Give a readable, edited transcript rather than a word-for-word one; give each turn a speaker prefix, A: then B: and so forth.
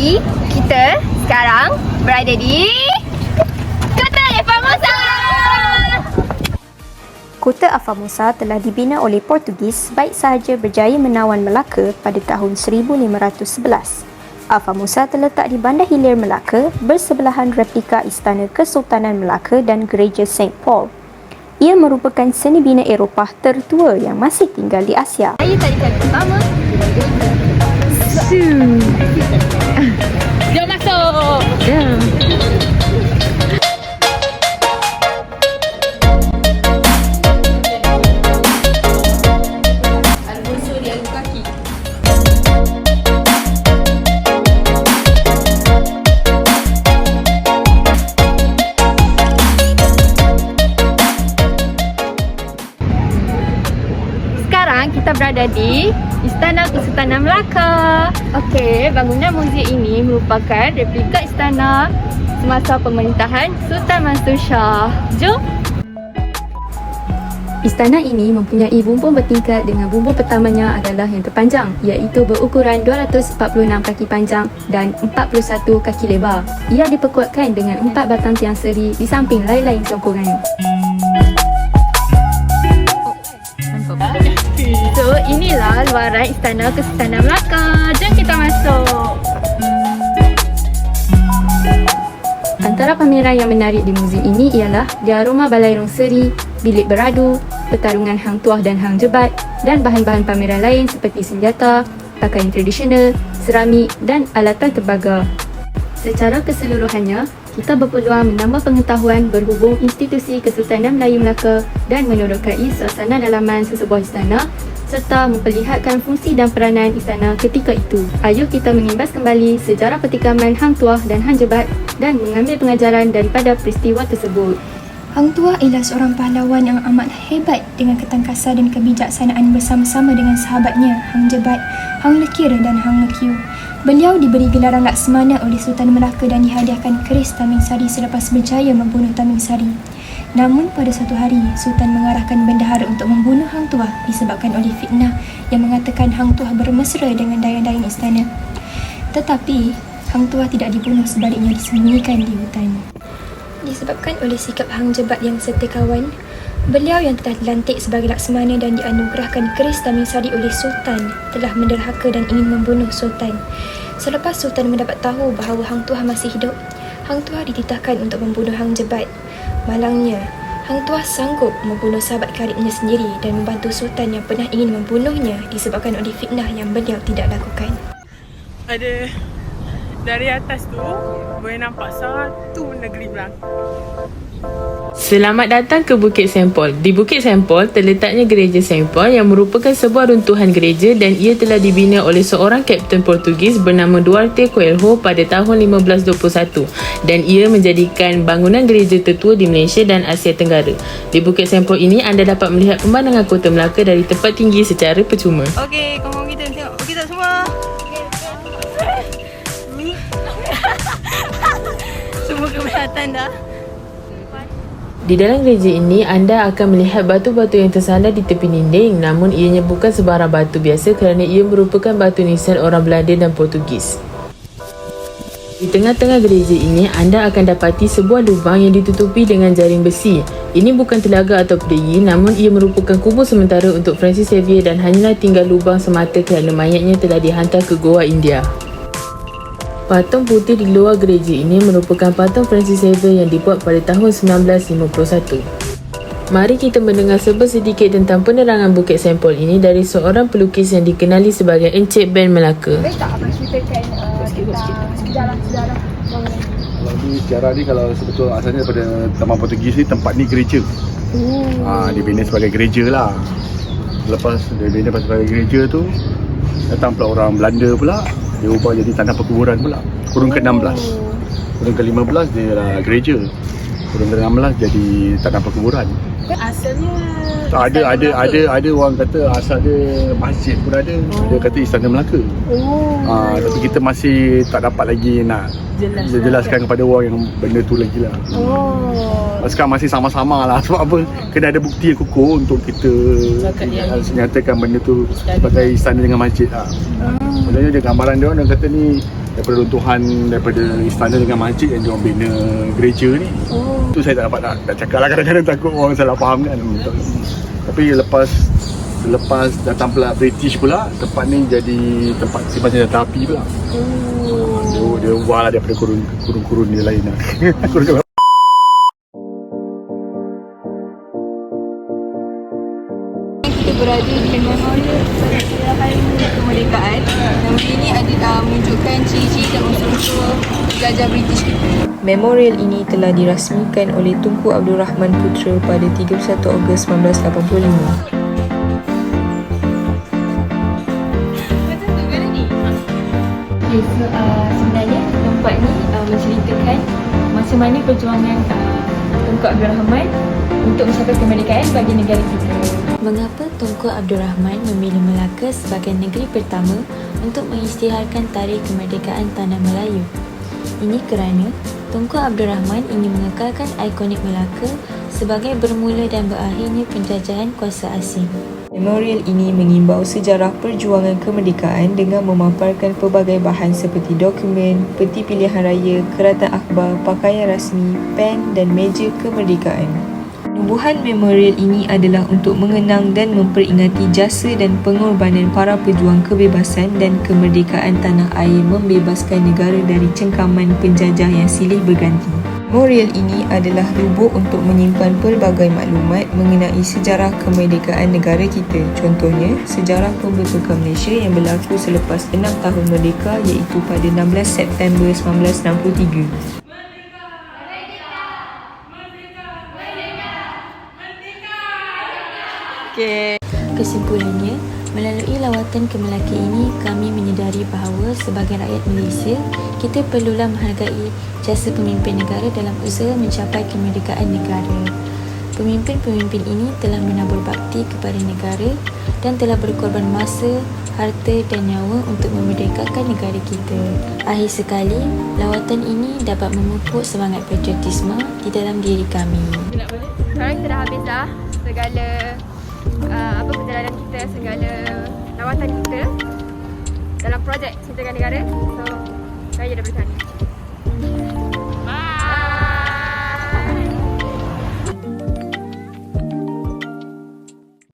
A: Jadi, kita sekarang berada di Kota Formosa.
B: Kota Formosa telah dibina oleh Portugis baik sahaja berjaya menawan Melaka pada tahun 1511. Formosa terletak di Bandar Hilir Melaka bersebelahan replika Istana Kesultanan Melaka dan Gereja St. Paul. Ia merupakan seni bina Eropah tertua yang masih tinggal di Asia.
A: Saya tarikan pertama. Jom masuk. Sekarang kita berada di Istana Kesultanan Melaka. Okey, bangunan muzium ini merupakan replika istana semasa pemerintahan Sultan Mansur Shah. Jom.
B: Istana ini mempunyai bumbung bertingkat dengan bumbung pertamanya adalah yang terpanjang iaitu berukuran 246 kaki panjang dan 41 kaki lebar. Ia diperkuatkan dengan 4 batang tiang seri di samping lain-lain songkongan.
A: So, inilah luaran Istana Kesultanan Melaka. Jom kita masuk.
B: Antara pameran yang menarik di muzium ini ialah diaroma balai rong seri, bilik beradu, pertarungan hang tuah dan hang jebat dan bahan-bahan pameran lain seperti senjata, pakaian tradisional, seramik dan alatan tembaga. Secara keseluruhannya, kita berpeluang menambah pengetahuan berhubung institusi Kesultanan Melayu Melaka dan menerokai suasana dalaman sesebuah istana serta memperlihatkan fungsi dan peranan istana ketika itu. Ayuh kita mengimbas kembali sejarah pertikaman hang tuah dan hang jebat dan mengambil pengajaran daripada peristiwa tersebut.
C: Hang Tuah ialah seorang pahlawan yang amat hebat dengan ketangkasan dan kebijaksanaan bersama-sama dengan sahabatnya Hang Jebat, Hang Lekir dan Hang Lekiu. Beliau diberi gelaran Laksamana oleh Sultan Melaka dan dihadiahkan keris Tamim Sari selepas berjaya membunuh Tamim Sari. Namun pada suatu hari, Sultan mengarahkan bendahara untuk membunuh Hang Tuah disebabkan oleh fitnah yang mengatakan Hang Tuah bermesra dengan dayang-dayang istana. Tetapi, Hang Tuah tidak dibunuh, sebaliknya disembunyikan di hutan. Disebabkan oleh sikap Hang Jebat yang setia kawan, beliau yang telah dilantik sebagai Laksamana dan dianugerahkan keris Tamim Sari oleh Sultan telah menderhaka dan ingin membunuh Sultan. Selepas Sultan mendapat tahu bahawa Hang Tuah masih hidup, Hang Tuah dititahkan untuk membunuh Hang Jebat. Malangnya, Hang Tuah sanggup membunuh sahabat karibnya sendiri dan membantu Sultan yang pernah ingin membunuhnya disebabkan oleh fitnah yang beliau tidak lakukan.
D: Ada dari atas tu boleh nampak satu negeri Melaka.
E: Selamat datang ke Bukit St. Paul. Di Bukit St. Paul terletaknya Gereja St. Paul yang merupakan sebuah runtuhan gereja dan ia telah dibina oleh seorang kapten Portugis bernama Duarte Coelho pada tahun 1521 dan ia menjadikan bangunan gereja tertua di Malaysia dan Asia Tenggara. Di Bukit St. Paul ini anda dapat melihat pemandangan Kota Melaka dari tempat tinggi secara percuma.
D: Okey, kawan-kawan kita tengok. Okey tak semua? Semua keberatan dah.
E: Di dalam gereja ini, anda akan melihat batu-batu yang tersandar di tepi dinding, namun ianya bukan sebarang batu biasa kerana ia merupakan batu nisan orang Belanda dan Portugis. Di tengah-tengah gereja ini, anda akan dapati sebuah lubang yang ditutupi dengan jaring besi. Ini bukan telaga atau pedegi, namun ia merupakan kubur sementara untuk Francis Xavier dan hanyalah tinggal lubang semata kerana mayatnya telah dihantar ke Goa, India. Patung putih di luar gereja ini merupakan patung Francis Xavier yang dibuat pada tahun 1951. Mari kita mendengar sedikit tentang penerangan Bukit St. Paul ini dari seorang pelukis yang dikenali sebagai Encik Ben Melaka.
A: Boleh tak abang ceritakan sejarah bangunan?
F: Kalau ni sejarah ni, kalau sebetul asalnya daripada zaman Portugis ni, tempat ni gereja. Dibina sebagai gereja lah. Lepas dibina sebagai gereja tu, datang pula orang Belanda pula, dia ubah jadi tanah perkuburan pula. Kurun ke-16. Kurun ke-15 dia lah gereja. Kurun ke-16 jadi tanah perkuburan.
D: Asalnya
F: Ada orang kata asal dia masjid pun ada. Dia kata Istana Melaka. Tapi kita masih tak dapat lagi nak jelaskan kepada orang yang benda tu lagi lah. Sekarang masih sama-sama lah. Sebab apa? Kena ada bukti yang kukuh untuk kita nyatakan benda tu sebagai istana dengan masjid lah. Sebenarnya dia gambaran dia orang kata ni daripada runtuhan daripada istana dengan masjid yang diorang bina gereja ni. Tu saya tak dapat nak cakap lah, kadang-kadang takut orang salah faham kan. Tapi lepas datang pula British pula, tempat ni jadi tempat simpan senjata api pula. Dia ubah lah daripada kurung-kurung dia lain lah.
A: Kita berada di Memorial Hari Kemerdekaan. Nama ini adalah menunjukkan ciri-ciri dan unsur-unsur penjajah British kita.
G: Memorial ini telah dirasmikan oleh Tunku Abdul Rahman Putra pada 31 Ogos 1985.
B: Okay, so sebenarnya tempat ni menceritakan masa mana perjuangan Tunku Abdul Rahman untuk mencapai kemerdekaan bagi negara kita.
H: Mengapa Tunku Abdul Rahman memilih Melaka sebagai negeri pertama untuk mengisytiharkan tarikh kemerdekaan Tanah Melayu? Ini kerana Tunku Abdul Rahman ingin mengekalkan ikonik Melaka sebagai bermula dan berakhirnya penjajahan kuasa asing.
G: Memorial ini mengimbau sejarah perjuangan kemerdekaan dengan memaparkan pelbagai bahan seperti dokumen, peti pilihan raya, keratan akhbar, pakaian rasmi, pen dan meja kemerdekaan. Penubuhan memorial ini adalah untuk mengenang dan memperingati jasa dan pengorbanan para pejuang kebebasan dan kemerdekaan tanah air membebaskan negara dari cengkaman penjajah yang silih berganti. Memorial ini adalah lubuk untuk menyimpan pelbagai maklumat mengenai sejarah kemerdekaan negara kita. Contohnya, sejarah pembentukan Malaysia yang berlaku selepas 6 tahun merdeka iaitu pada 16 September 1963.
H: Kesimpulannya, melalui lawatan ke Melaka ini, kami menyedari bahawa sebagai rakyat Malaysia, kita perlulah menghargai jasa pemimpin negara dalam usaha mencapai kemerdekaan negara. Pemimpin-pemimpin ini telah menabur bakti kepada negara dan telah berkorban masa, harta dan nyawa untuk memerdekakan negara kita. Akhir sekali, lawatan ini dapat memupuk semangat patriotisme di dalam diri kami.
A: Sekarang kita dah habis dah segala perjalanan kita, segala lawatan kita dalam projek Cintakan Negara. So, saya daripada sana.